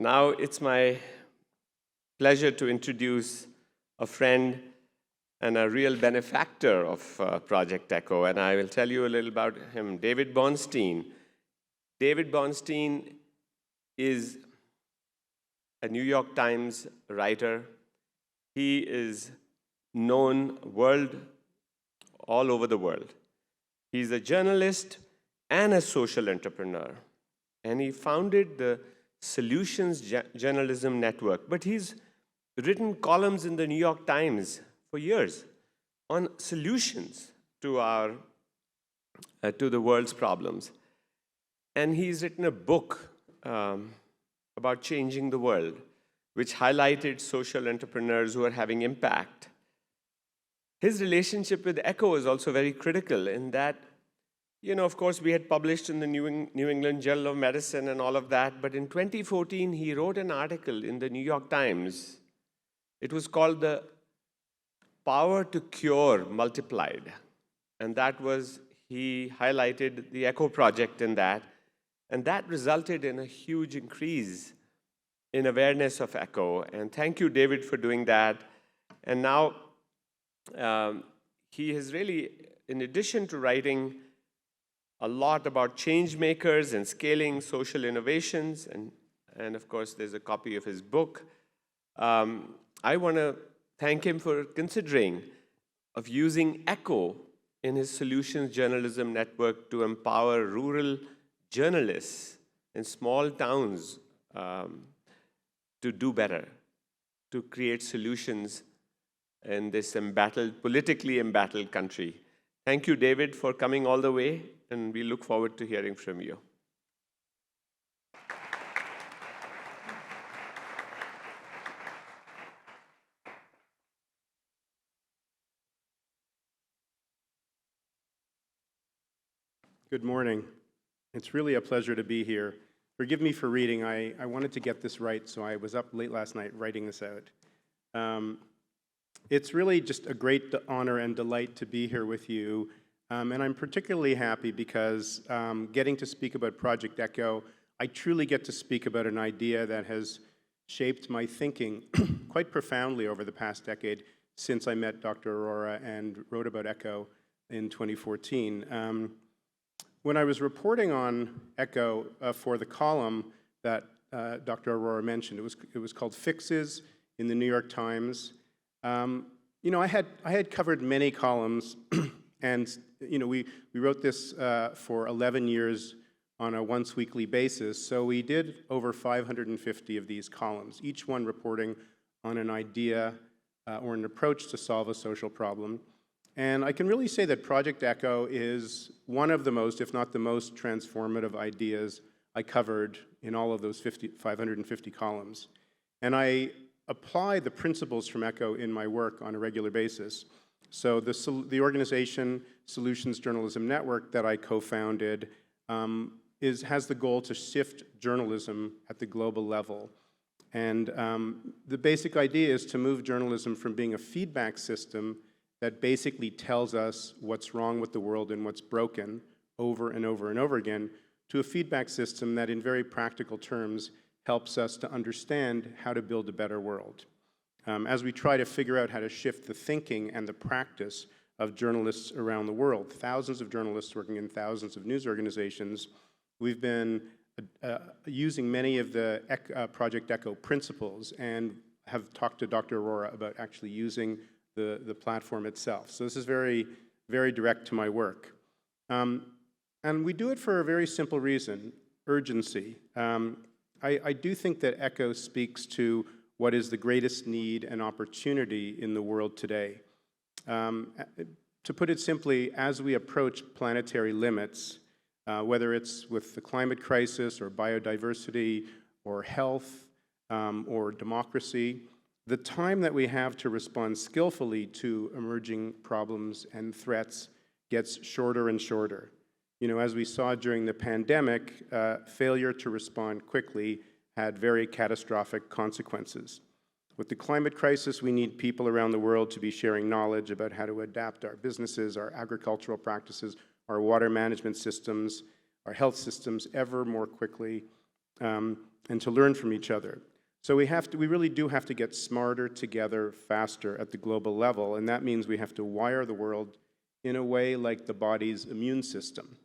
Now it's my pleasure to introduce a friend and a real benefactor of Project ECHO, and I will tell you a little about him, David Bornstein. David Bornstein is a New York Times writer. He is known all over the world. He's a journalist and a social entrepreneur, and he founded the Solutions Journalism Network, but he's written columns in the New York Times for years on solutions to the world's problems. And he's written a book about changing the world, which highlighted social entrepreneurs who are having impact. His relationship with ECHO is also very critical in that, of course, we had published in the New England Journal of Medicine and all of that, but in 2014, he wrote an article in the New York Times. It was called The Power to Cure Multiplied. And he highlighted the ECHO project in that, and that resulted in a huge increase in awareness of ECHO. And thank you, David, for doing that. And now he has really, in addition to writing a lot about change makers and scaling social innovations, and of course, there's a copy of his book. I want to thank him for considering of using ECHO in his Solutions Journalism Network to empower rural journalists in small towns to do better, to create solutions in this politically embattled country. Thank you, David, for coming all the way, and we look forward to hearing from you. Good morning. It's really a pleasure to be here. Forgive me for reading. I wanted to get this right, so I was up late last night writing this out. It's really just a great honor and delight to be here with you. And I'm particularly happy because getting to speak about Project ECHO, I truly get to speak about an idea that has shaped my thinking quite profoundly over the past decade since I met Dr. Arora and wrote about ECHO in 2014. When I was reporting on ECHO for the column that Dr. Arora mentioned, it was called Fixes in the New York Times. I had covered many columns, and we wrote this for 11 years on a once-weekly basis. So we did over 550 of these columns, each one reporting on an idea or an approach to solve a social problem. And I can really say that Project ECHO is one of the most, if not the most, transformative ideas I covered in all of those 550 columns. And I apply the principles from ECHO in my work on a regular basis. So the organization, Solutions Journalism Network, that I co-founded, has the goal to shift journalism at the global level. And the basic idea is to move journalism from being a feedback system that basically tells us what's wrong with the world and what's broken over and over and over again, to a feedback system that in very practical terms helps us to understand how to build a better world. As we try to figure out how to shift the thinking and the practice of journalists around the world, thousands of journalists working in thousands of news organizations, we've been using many of the Project ECHO principles and have talked to Dr. Arora about actually using the platform itself. So this is very, very direct to my work. And we do it for a very simple reason, urgency. I do think that ECHO speaks to what is the greatest need and opportunity in the world today. To put it simply, as we approach planetary limits, whether it's with the climate crisis or biodiversity or health or democracy, the time that we have to respond skillfully to emerging problems and threats gets shorter and shorter. As we saw during the pandemic, failure to respond quickly had very catastrophic consequences. With the climate crisis, we need people around the world to be sharing knowledge about how to adapt our businesses, our agricultural practices, our water management systems, our health systems ever more quickly, and to learn from each other. So we really do have to get smarter together faster at the global level, and that means we have to wire the world in a way like the body's immune system.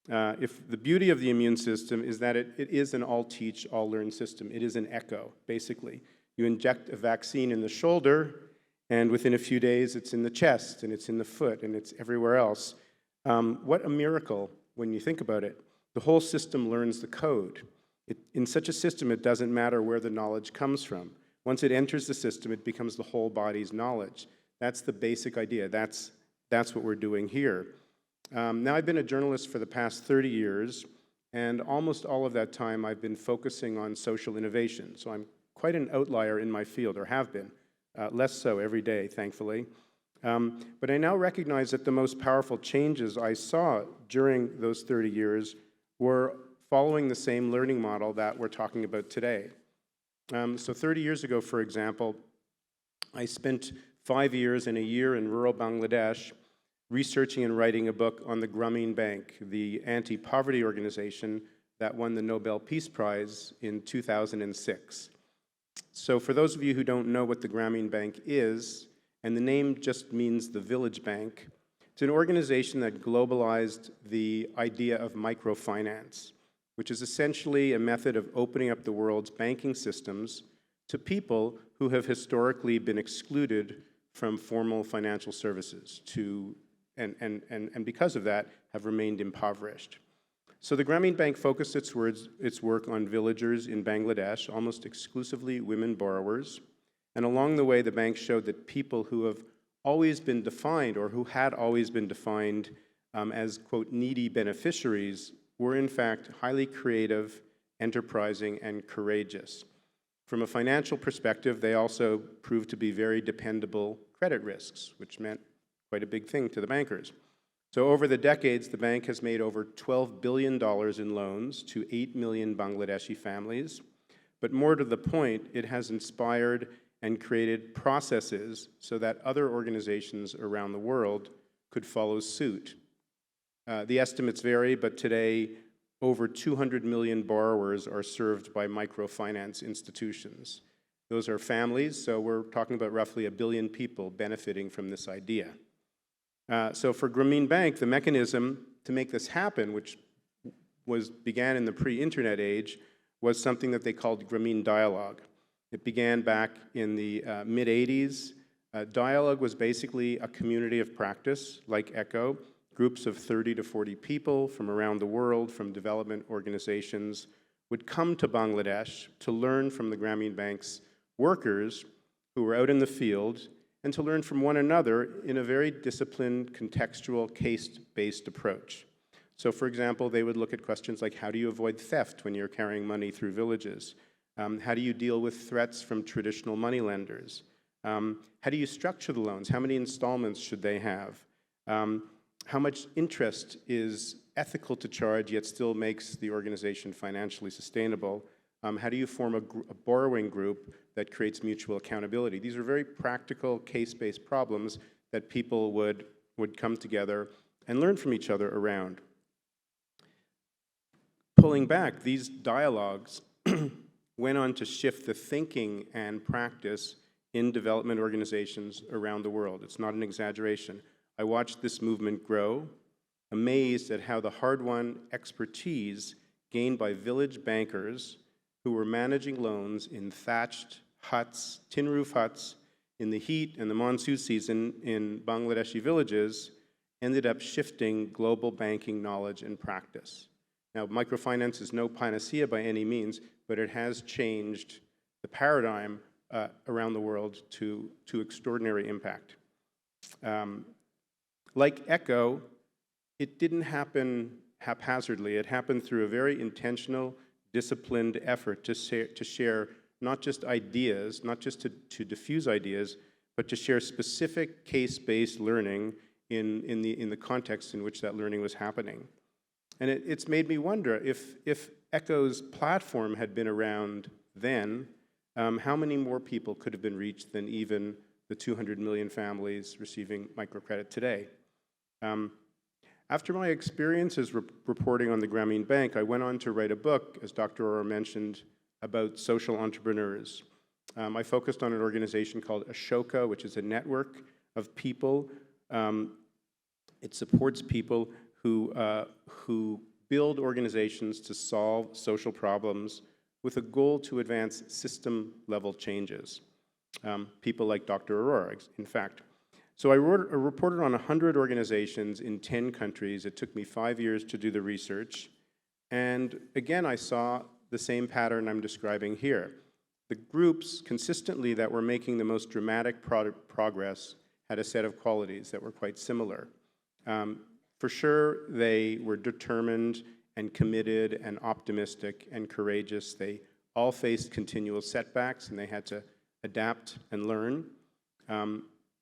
If the beauty of the immune system is that it is an all-teach, all-learn system. It is an echo, basically. You inject a vaccine in the shoulder, and within a few days, it's in the chest, and it's in the foot, and it's everywhere else. What a miracle when you think about it. The whole system learns the code. In such a system, it doesn't matter where the knowledge comes from. Once it enters the system, it becomes the whole body's knowledge. That's the basic idea. That's what we're doing here. Now, I've been a journalist for the past 30 years, and almost all of that time, I've been focusing on social innovation. So I'm quite an outlier in my field, or have been, less so every day, thankfully. But I now recognize that the most powerful changes I saw during those 30 years were following the same learning model that we're talking about today. So 30 years ago, for example, I spent 5 years and a year in rural Bangladesh researching and writing a book on the Grameen Bank, the anti-poverty organization that won the Nobel Peace Prize in 2006. So for those of you who don't know what the Grameen Bank is, and the name just means the village bank, it's an organization that globalized the idea of microfinance, which is essentially a method of opening up the world's banking systems to people who have historically been excluded from formal financial services and because of that have remained impoverished. So the Grameen Bank focused its work on villagers in Bangladesh, almost exclusively women borrowers. And along the way, the bank showed that people who have always been defined, or who had always been defined as, quote, needy beneficiaries, were in fact highly creative, enterprising, and courageous. From a financial perspective, they also proved to be very dependable credit risks, which meant quite a big thing to the bankers. So over the decades, the bank has made over $12 billion in loans to 8 million Bangladeshi families. But more to the point, it has inspired and created processes so that other organizations around the world could follow suit. The estimates vary, but today, over 200 million borrowers are served by microfinance institutions. Those are families, so we're talking about roughly 1 billion people benefiting from this idea. So for Grameen Bank, the mechanism to make this happen, which began in the pre-internet age, was something that they called Grameen Dialogue. It began back in the mid-'80s. Dialogue was basically a community of practice, like ECHO. Groups of 30 to 40 people from around the world, from development organizations, would come to Bangladesh to learn from the Grameen Bank's workers who were out in the field, and to learn from one another in a very disciplined, contextual, case-based approach. So for example, they would look at questions like, how do you avoid theft when you're carrying money through villages? How do you deal with threats from traditional moneylenders? How do you structure the loans? How many installments should they have? How much interest is ethical to charge yet still makes the organization financially sustainable? How do you form a borrowing group that creates mutual accountability? These are very practical, case-based problems that people would come together and learn from each other around. Pulling back, these dialogues went on to shift the thinking and practice in development organizations around the world. It's not an exaggeration. I watched this movement grow, amazed at how the hard-won expertise gained by village bankers who were managing loans in thatched huts, tin roof huts, in the heat and the monsoon season in Bangladeshi villages, ended up shifting global banking knowledge and practice. Now, microfinance is no panacea by any means, but it has changed the paradigm around the world to extraordinary impact. Like ECHO, it didn't happen haphazardly. It happened through a very intentional, disciplined effort to share not just ideas, not just to diffuse ideas, but to share specific case-based learning in the context in which that learning was happening. And it's made me wonder if ECHO's platform had been around then, how many more people could have been reached than even the 200 million families receiving microcredit today? After my experiences reporting on the Grameen Bank, I went on to write a book, as Dr. Aurora mentioned, about social entrepreneurs. I focused on an organization called Ashoka, which is a network of people. It supports people who build organizations to solve social problems with a goal to advance system-level changes. People like Dr. Aurora, in fact. So I reported on 100 organizations in 10 countries. It took me 5 years to do the research. And again, I saw the same pattern I'm describing here. The groups consistently that were making the most dramatic progress had a set of qualities that were quite similar. For sure, they were determined and committed and optimistic and courageous. They all faced continual setbacks and they had to adapt and learn.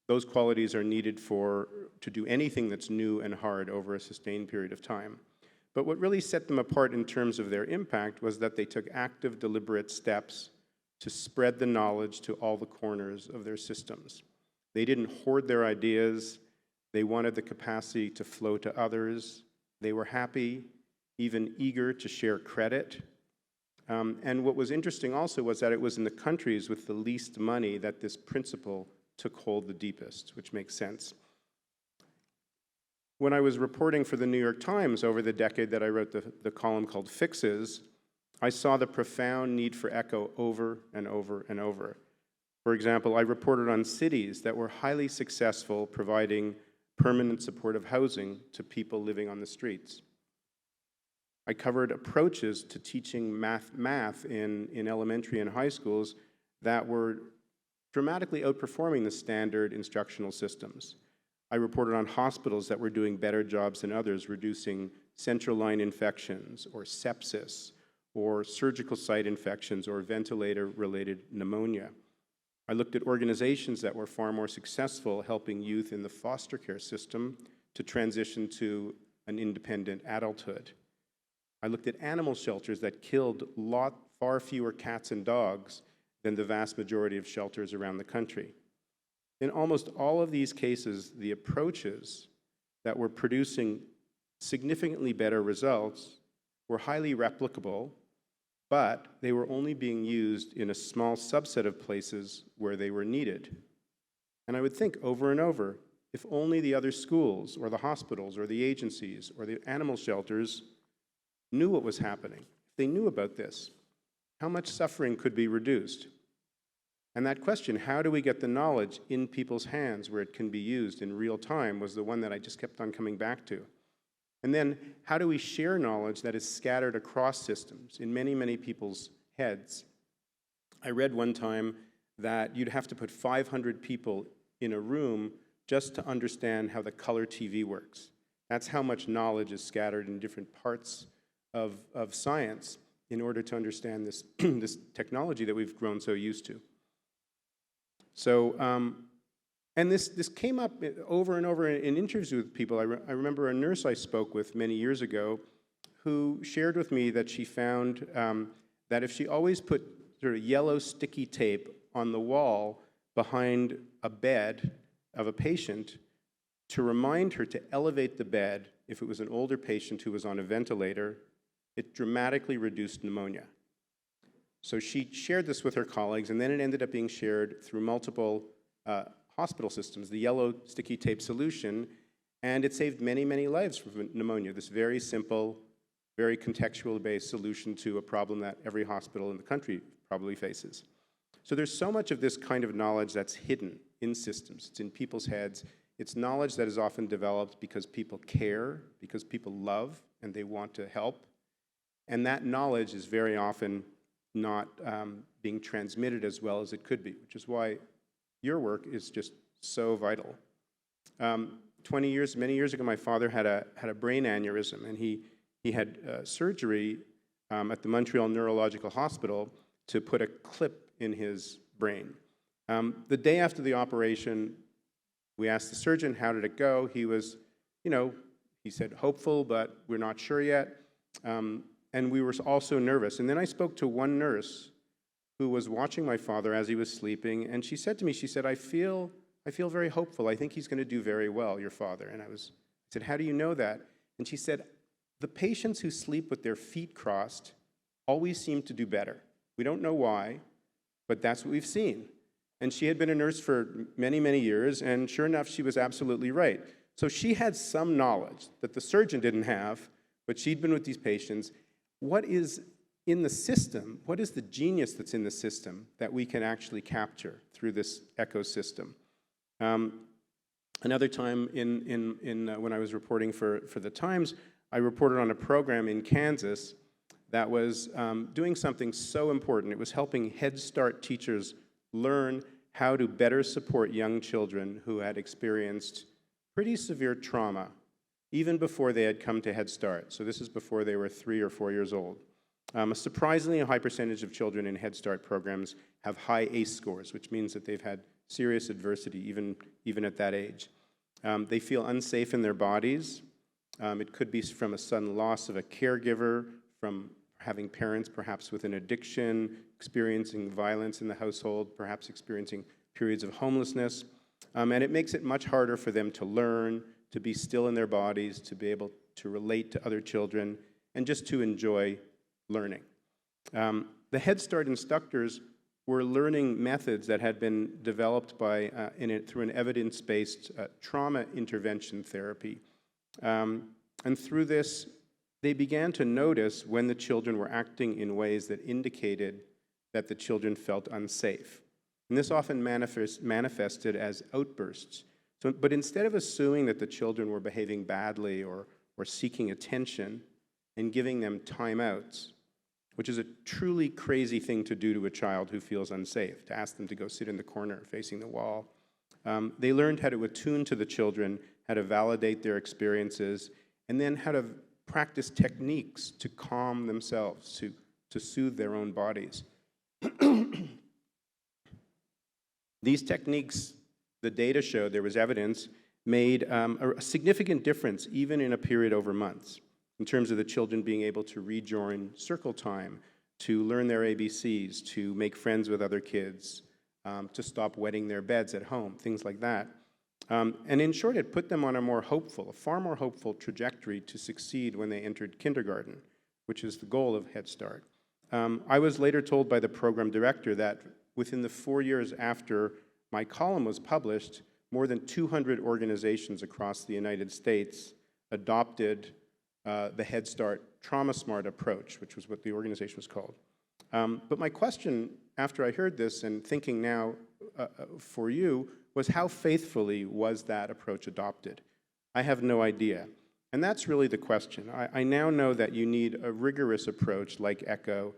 Those qualities are needed to do anything that's new and hard over a sustained period of time. But what really set them apart in terms of their impact was that they took active, deliberate steps to spread the knowledge to all the corners of their systems. They didn't hoard their ideas. They wanted the capacity to flow to others. They were happy, even eager to share credit. And what was interesting also was that it was in the countries with the least money that this principle took hold the deepest, which makes sense. When I was reporting for the New York Times over the decade that I wrote the column called Fixes, I saw the profound need for echo over and over and over. For example, I reported on cities that were highly successful providing permanent supportive housing to people living on the streets. I covered approaches to teaching math in elementary and high schools that were dramatically outperforming the standard instructional systems. I reported on hospitals that were doing better jobs than others, reducing central line infections or sepsis or surgical site infections or ventilator-related pneumonia. I looked at organizations that were far more successful helping youth in the foster care system to transition to an independent adulthood. I looked at animal shelters that killed far fewer cats and dogs than the vast majority of shelters around the country. In almost all of these cases, the approaches that were producing significantly better results were highly replicable, but they were only being used in a small subset of places where they were needed. And I would think over and over, if only the other schools or the hospitals or the agencies or the animal shelters knew what was happening, if they knew about this, how much suffering could be reduced? And that question, how do we get the knowledge in people's hands where it can be used in real time, was the one that I just kept on coming back to. And then, how do we share knowledge that is scattered across systems in many, many people's heads? I read one time that you'd have to put 500 people in a room just to understand how the color TV works. That's how much knowledge is scattered in different parts of science in order to understand this, this technology that we've grown so used to. So, and this came up over and over in interviews with people. I remember a nurse I spoke with many years ago who shared with me that she found that if she always put sort of yellow sticky tape on the wall behind a bed of a patient to remind her to elevate the bed if it was an older patient who was on a ventilator, it dramatically reduced pneumonia. So she shared this with her colleagues, and then it ended up being shared through multiple hospital systems, the yellow sticky tape solution, and it saved many, many lives from pneumonia, this very simple, very contextual-based solution to a problem that every hospital in the country probably faces. So there's so much of this kind of knowledge that's hidden in systems. It's in people's heads. It's knowledge that is often developed because people care, because people love, and they want to help. And that knowledge is very often not being transmitted as well as it could be, which is why your work is just so vital. Many years ago, my father had a brain aneurysm, and he had surgery at the Montreal Neurological Hospital to put a clip in his brain. The day after the operation, we asked the surgeon, how did it go? He was, he said hopeful, but we're not sure yet. And we were also nervous. And then I spoke to one nurse who was watching my father as he was sleeping, and she said to me, she said, I feel very hopeful. I think he's going to do very well, your father. And I said, how do you know that? And she said, the patients who sleep with their feet crossed always seem to do better. We don't know why, but that's what we've seen. And she had been a nurse for many, many years, and sure enough, she was absolutely right. So she had some knowledge that the surgeon didn't have, but she'd been with these patients. What is in the system? What is the genius that's in the system that we can actually capture through this ecosystem? Another time when I was reporting for the Times, I reported on a program in Kansas that was doing something so important. It was helping Head Start teachers learn how to better support young children who had experienced pretty severe trauma, even before they had come to Head Start. So this is before they were 3 or 4 years old. A surprisingly high percentage of children in Head Start programs have high ACE scores, which means that they've had serious adversity even at that age. They feel unsafe in their bodies. It could be from a sudden loss of a caregiver, from having parents perhaps with an addiction, experiencing violence in the household, perhaps experiencing periods of homelessness. And it makes it much harder for them to learn, to be still in their bodies, to be able to relate to other children, and just to enjoy learning. The Head Start instructors were learning methods that had been developed through an evidence-based trauma intervention therapy. And through this, they began to notice when the children were acting in ways that indicated that the children felt unsafe. And this often manifested as outbursts. But instead of assuming that the children were behaving badly or seeking attention and giving them timeouts, which is a truly crazy thing to do to a child who feels unsafe, to ask them to go sit in the corner facing the wall, they learned how to attune to the children, how to validate their experiences, and then how to practice techniques to calm themselves, to soothe their own bodies. These techniques, the data showed, there was evidence, made a significant difference even in a period over months in terms of the children being able to rejoin circle time, to learn their ABCs, to make friends with other kids, to stop wetting their beds at home, things like that. And in short, it put them on a far more hopeful trajectory to succeed when they entered kindergarten, which is the goal of Head Start. I was later told by the program director that within the 4 years after my column was published, more than 200 organizations across the United States adopted the Head Start Trauma Smart approach, which was what the organization was called. But my question after I heard this and thinking now for you was how faithfully was that approach adopted? I have no idea. And that's really the question. I now know that you need a rigorous approach like ECHO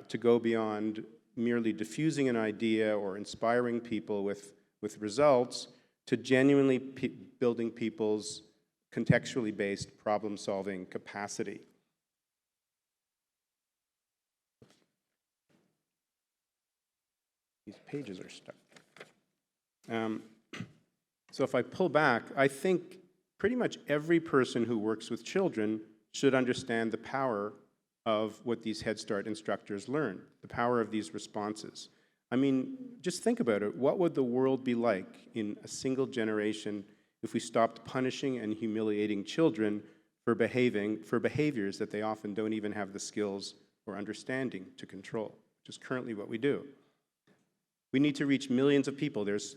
to go beyond merely diffusing an idea or inspiring people with results to genuinely building people's contextually based problem-solving capacity. These pages are stuck. So if I pull back, I think pretty much every person who works with children should understand the power of what these Head Start instructors learn, the power of these responses. I mean, just think about it. What would the world be like in a single generation if we stopped punishing and humiliating children for behaviors that they often don't even have the skills or understanding to control, which is currently what we do? We need to reach millions of people. There's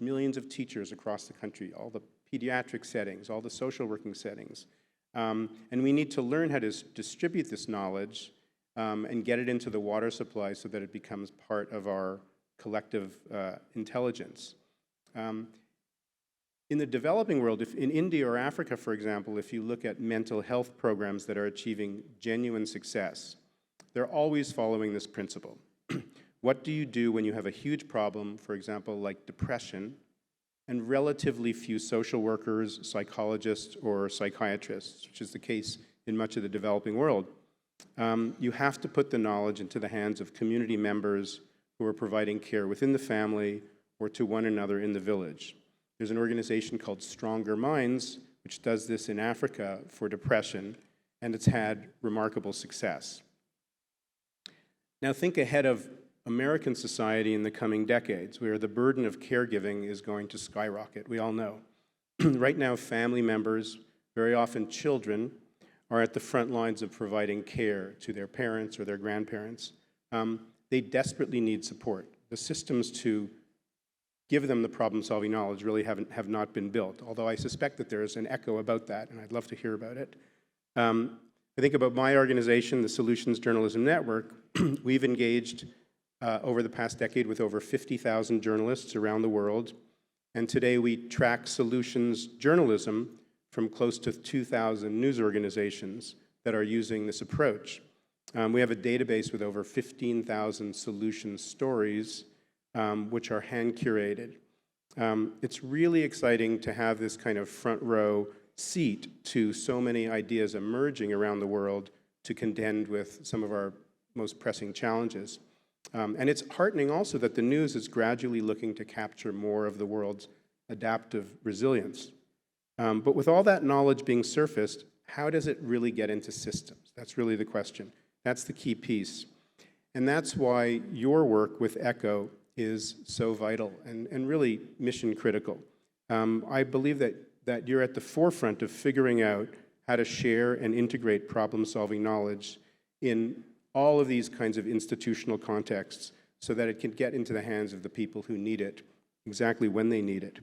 millions of teachers across the country, all the pediatric settings, all the social working settings. And we need to learn how to distribute this knowledge and get it into the water supply so that it becomes part of our collective intelligence. In the developing world, in India or Africa, for example, if you look at mental health programs that are achieving genuine success, they're always following this principle. What do you do when you have a huge problem, for example, like depression, and relatively few social workers, psychologists, or psychiatrists, which is the case in much of the developing world? You have to put the knowledge into the hands of community members who are providing care within the family or to one another in the village. There's an organization called Stronger Minds, which does this in Africa for depression, and it's had remarkable success. Now think ahead of American society in the coming decades, where the burden of caregiving is going to skyrocket. We all know. Right now, family members, very often children, are at the front lines of providing care to their parents or their grandparents. They desperately need support. The systems to give them the problem-solving knowledge really have not been built, although I suspect that there is an echo about that, and I'd love to hear about it. I think about my organization, the Solutions Journalism Network. We've engaged over the past decade with over 50,000 journalists around the world, and today we track solutions journalism from close to 2,000 news organizations that are using this approach. We have a database with over 15,000 solution stories, which are hand-curated. It's really exciting to have this kind of front-row seat to so many ideas emerging around the world to contend with some of our most pressing challenges. And it's heartening also that the news is gradually looking to capture more of the world's adaptive resilience. But with all that knowledge being surfaced, how does it really get into systems? That's really the question. That's the key piece. And that's why your work with ECHO is so vital and really mission critical. I believe that you're at the forefront of figuring out how to share and integrate problem-solving knowledge in all of these kinds of institutional contexts so that it can get into the hands of the people who need it exactly when they need it.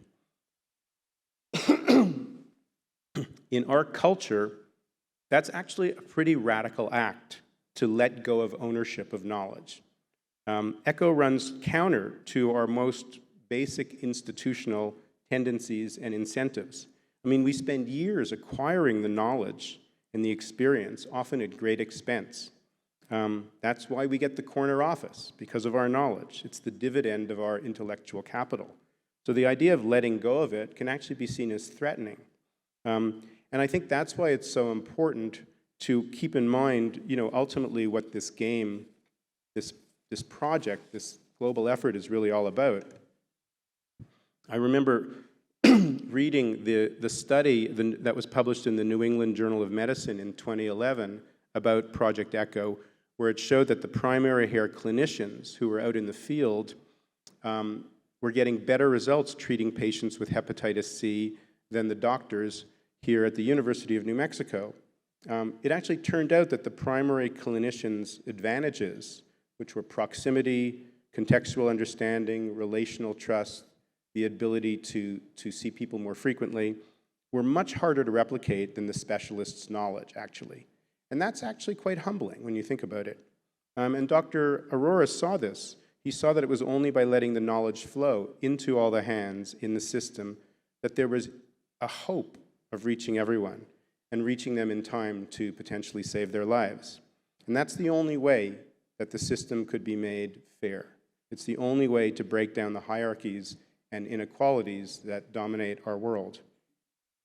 In our culture, that's actually a pretty radical act to let go of ownership of knowledge. ECHO runs counter to our most basic institutional tendencies and incentives. I mean, we spend years acquiring the knowledge and the experience, often at great expense. That's why we get the corner office, because of our knowledge. It's the dividend of our intellectual capital. So the idea of letting go of it can actually be seen as threatening. And I think that's why it's so important to keep in mind, ultimately what this game, this project, this global effort is really all about. I remember reading the study that was published in the New England Journal of Medicine in 2011 about Project ECHO, where it showed that the primary care clinicians who were out in the field were getting better results treating patients with hepatitis C than the doctors here at the University of New Mexico. It actually turned out that the primary clinicians' advantages, which were proximity, contextual understanding, relational trust, the ability to see people more frequently, were much harder to replicate than the specialist's knowledge, actually. And that's actually quite humbling when you think about it. And Dr. Arora saw this. He saw that it was only by letting the knowledge flow into all the hands in the system that there was a hope of reaching everyone and reaching them in time to potentially save their lives. And that's the only way that the system could be made fair. It's the only way to break down the hierarchies and inequalities that dominate our world.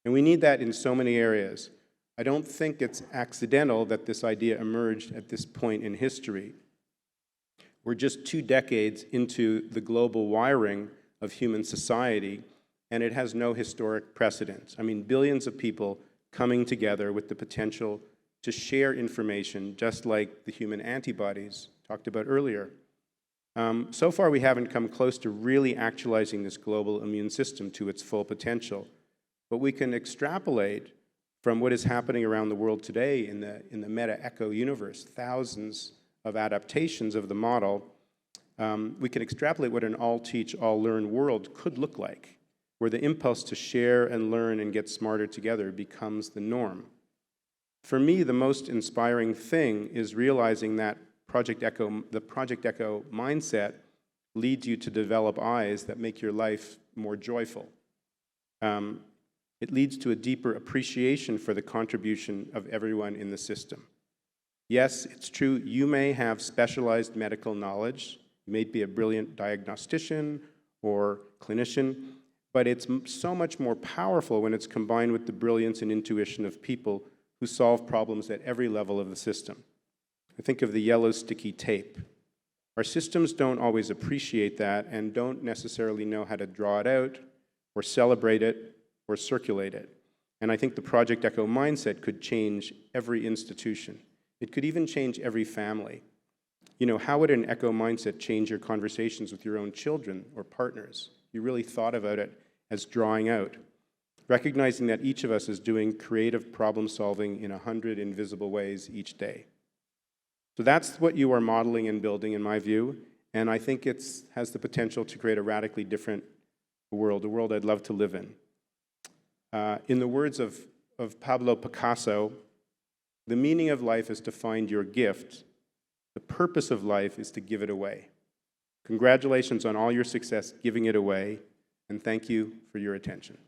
And we need that in so many areas. I don't think it's accidental that this idea emerged at this point in history. We're just 2 decades into the global wiring of human society, and it has no historic precedent. I mean, billions of people coming together with the potential to share information, just like the human antibodies talked about earlier. So far, we haven't come close to really actualizing this global immune system to its full potential. But we can extrapolate from what is happening around the world today in the MetaECHO universe, thousands of adaptations of the model. We can extrapolate what an all-teach, all-learn world could look like, where the impulse to share and learn and get smarter together becomes the norm. For me, the most inspiring thing is realizing that the Project ECHO mindset leads you to develop eyes that make your life more joyful. It leads to a deeper appreciation for the contribution of everyone in the system. Yes, it's true, you may have specialized medical knowledge, you may be a brilliant diagnostician or clinician, but it's so much more powerful when it's combined with the brilliance and intuition of people who solve problems at every level of the system. I think of the yellow sticky tape. Our systems don't always appreciate that and don't necessarily know how to draw it out or celebrate it or circulate it. And I think the Project ECHO mindset could change every institution. It could even change every family. How would an echo mindset change your conversations with your own children or partners? You really thought about it as drawing out, recognizing that each of us is doing creative problem solving in 100 invisible ways each day. So that's what you are modeling and building, in my view, and I think it has the potential to create a radically different world, a world I'd love to live in. In the words of Pablo Picasso, the meaning of life is to find your gift. The purpose of life is to give it away. Congratulations on all your success giving it away, and thank you for your attention.